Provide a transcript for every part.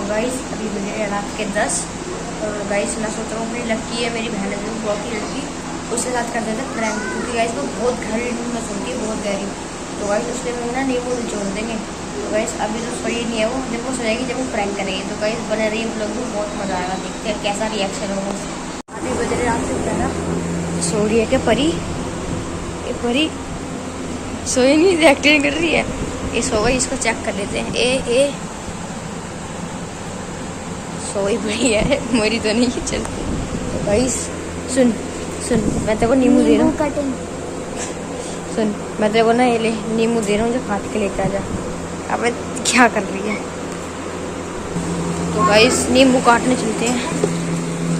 Guys अभी बजे रात के 10 और गाइस मैं सोच रहा हूँ मेरी लड़की है, मेरी बहन है जो बहुत की लड़की, उसके साथ कर देते प्रैंक, क्योंकि गाइस वो बहुत गहरी नींद में सोती है, बहुत गहरी। तो गाइस उसके में ना नींबू निचोड़ देंगे। तो गाइस अभी तो सोई नहीं है वो, जब वो सोएगी जब वो प्रैंक करेंगे। तो गाइस बने रही हम लोग को, बहुत मज़ा आएगा, देखते हैं कैसा रिएक्शन होगा। अभी बजे रात से पहला सो रही है क्या परी? ये परी सोई नहीं, एक्टिंग कर रही है। ये सो गई, इसको चेक कर लेते हैं। ए सोई बड़ी है, मरी तो नहीं। चल तो गाइस सुन सुन, मैं तेरे को नींबू दे रहा हूँ। सुन मैं तेरे को ना ये ले नींबू दे रहा हूँ, जो काट के लेके आ जा। अब क्या कर रही है? तो गाइस नींबू काटने चलते हैं।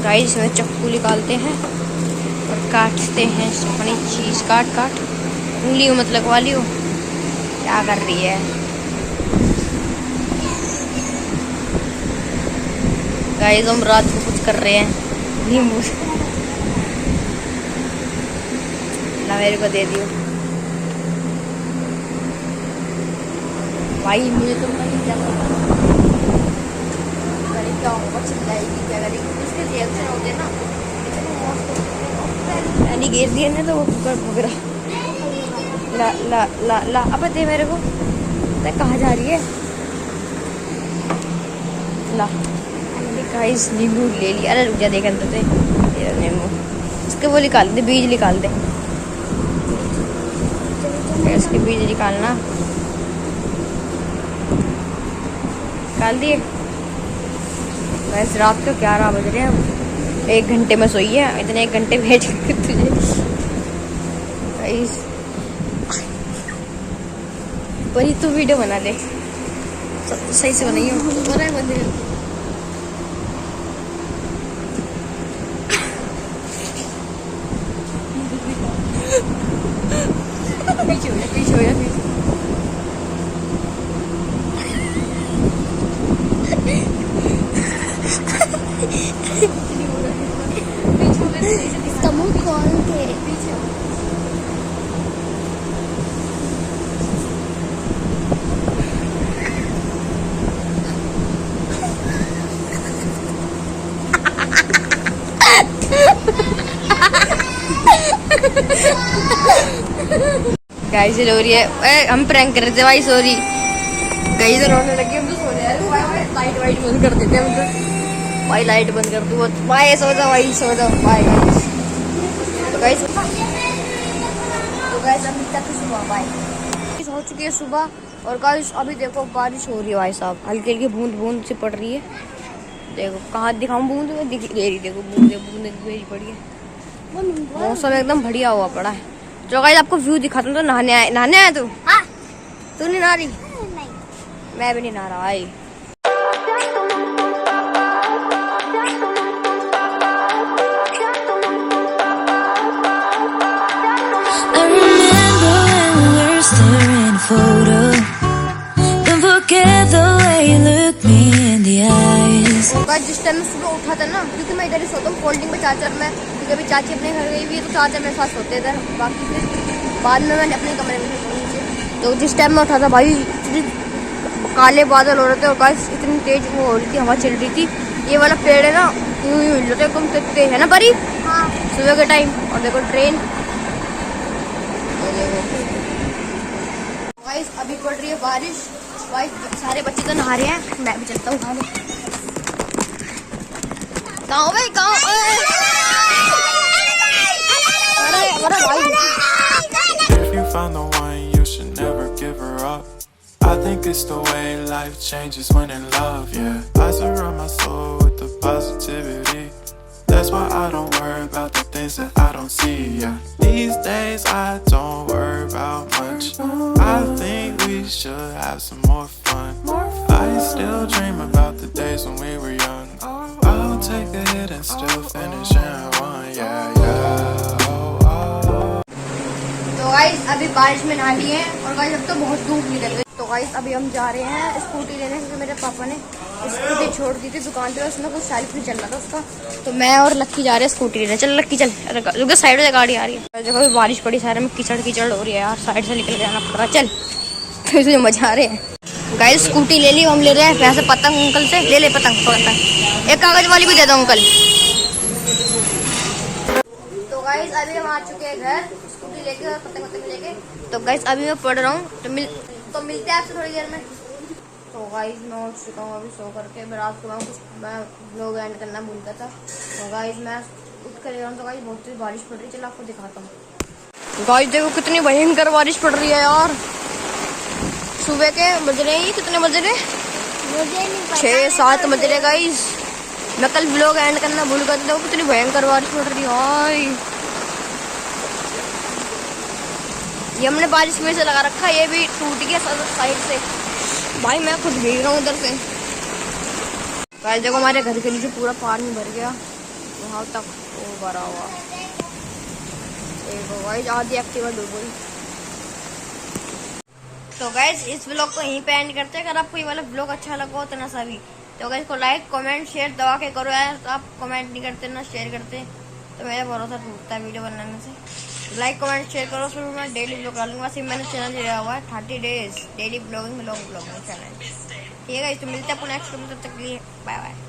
गाइस में चाकू निकालते हैं और काटते हैं अपनी चीज़। काट उंगली मत लगवा लियो। क्या कर रही है गाइस? हम रात को कुछ कर रहे हैं। नींबू ना मेरे को दे दियो भाई, मुझे तो नहीं क्या क्या होगा, चिल्लाएगी क्या करेगी, उसके रिएक्शन होते ना। पानी गिर दिया ना तो वो कुकर वगैरह। ला ला ला ला अब दे मेरे को। कहाँ जा रही है? ला गाइस नींबू ले लिया। अरे रुक जा, देख अंदर से नींबू, इसके वो निकाल दे, बीज निकाल दे। इसके बीज निकालना, निकाल दिए। वैसे रात को 11 बज रहे हैं, 1 घंटे में सोई है। इतने 1 घंटे भेज कर तुझे गाइस। पर तू वीडियो बना ले, सही से बनाइए। पीछे हो जा। गाइस रो रही है। हम प्रैंक कर रहे थे भाई, सॉरी गाइस। रोने लगी, हम तो सोने यार। लाइट वाइट बंद कर देते हैं हम तो। भाई लाइट बंद कर दो भाई, सो जाओ भाई, सो जाओ बाय गाइस। तो गाइस अभी तक सुबह बाय हो चुकी है सुबह। और गाइस अभी देखो बारिश हो रही है भाई साहब, हल्की हल्की बूंद बूंद से पड़ रही है। देखो कहाँ दिखाऊं बूंद, दिख रही, देखो बूंदे बूंदे पड़ी है। मौसम एकदम बढ़िया हुआ पड़ा है। जो गाइस आपको व्यू दिखाता हूँ। तो नहाने आया तू? हाँ। तू नहीं नहा रही? नहीं, मैं भी नहीं नहा रहा भाई। जिस टाइम में सुबह उठा था ना, क्योंकि मैं इधर ही सोता हूँ फोल्डिंग में चार्जर में, क्योंकि अभी चाची अपने घर गई हुई है तो चार्जर मेरे साथ सोते इधर। बाकी फिर बाद में मैंने अपने कमरे में नीचे। तो जिस टाइम में उठा था भाई, काले बादल हो रहे थे और गाइस इतनी तेज वो हो रही थी, हवा चल रही थी। ये वाला पेड़ है ना, यूं ही हिल रहे थे, कम तेज है ना परी? हाँ। सुबह के टाइम। और देखो ट्रेन, गाइस अभी पड़ रही है बारिश। गाइस सारे बच्चे तो नहा रहे हैं, मैं भी चलता हूँ नहाने। कहाँ भाई, कहाँ? If you found the one, you should never give her up. I think it's the way life changes when in love, yeah. I surround my soul with the positivity. That's why I don't worry about the things that I don't see, yeah. These days I don't worry about much. I think we should have some more fun. I still dream about the days when we were young. I'll take a hit and still finish in one, yeah, yeah. तो guys अभी बारिश में नहा लिए हैं और guys अब तो बहुत धूप निकल गई। तो गाइस अभी हम जा रहे हैं स्कूटी लेने, क्योंकि मेरे पापा ने स्कूटी छोड़ दी थी दुकान पे, उसमें कुछ सेल्फ नहीं चल रहा था उसका। तो मैं और लक्की जा रहे हैं स्कूटी लेने। चल लक्की चल, रुक साइड से गाड़ी आ रही है। देखो अभी बारिश पड़ी, सारे में कीचड़ कीचड़ हो रही है यार, साइड से निकल जाना पड़ रहा है। चल तो इसलिए मजा आ रहे हैं। गाइस स्कूटी ले ली, हम ले रहे हैं यहाँ से पतंग अंकल से। ले ले पतंग, पतंग एक कागज वाली भी दे दो अंकल। तो गाइस अभी हम आ चुके हैं घर, स्कूटी लेके और पतंग लेके। तो गाइस अभी मैं पढ़ रहा हूँ, तो मिलते हैं आपसे थोड़ी देर में। तो गाइस मैं उठ चुका हूँ अभी सो करके। मैं रात को मैं व्लॉग एंड करना भूल गया था। तो गाइस मैं उठ कर रहा हूँ। तो गाइस बहुत तेज बारिश पड़ रही है, चलो आपको दिखाता हूँ। गाइस देखो कितनी भयंकर बारिश पड़ रही है यार। सुबह के बज रहे हैं, कितने बज रहे? 6-7 बज रहे गाइस। मैं कल व्लॉग एंड करना भूल गया था। कितनी भयंकर बारिश पड़ रही है। ये हमने बारिश में से लगा रखा, ये भी टूट गया साइड से। भाई मैं खुद भीग रहा हूँ उधर से। गाइस देखो हमारे घर के नीचे पूरा पानी भर गया, वहां तक वो भरा हुआ। देखो गाइस आधी एक्टिवा डूब गई। तो गाइस इस व्लॉग को यहीं पे एंड करते हैं। अगर आपको ये वाला व्लॉग अच्छा लगा हो तो ना सभी, तो गाइस को लाइक कमेंट शेयर दबा के करो यार। तो आप कमेंट नहीं करते ना शेयर करते तो मेरा भरोसा टूटता है वीडियो बनाने से। लाइक कमेंट शेयर करो, फिर मैं डेली व्लॉग डालूंगा। सिर्फ मैंने चैनल दिया हुआ है 30 डेज डेली ब्लॉगिंग चैनल। ठीक है गाइस, तो मिलते हैं अपने नेक्स्ट वीडियो, तब तक के लिए बाय बाय।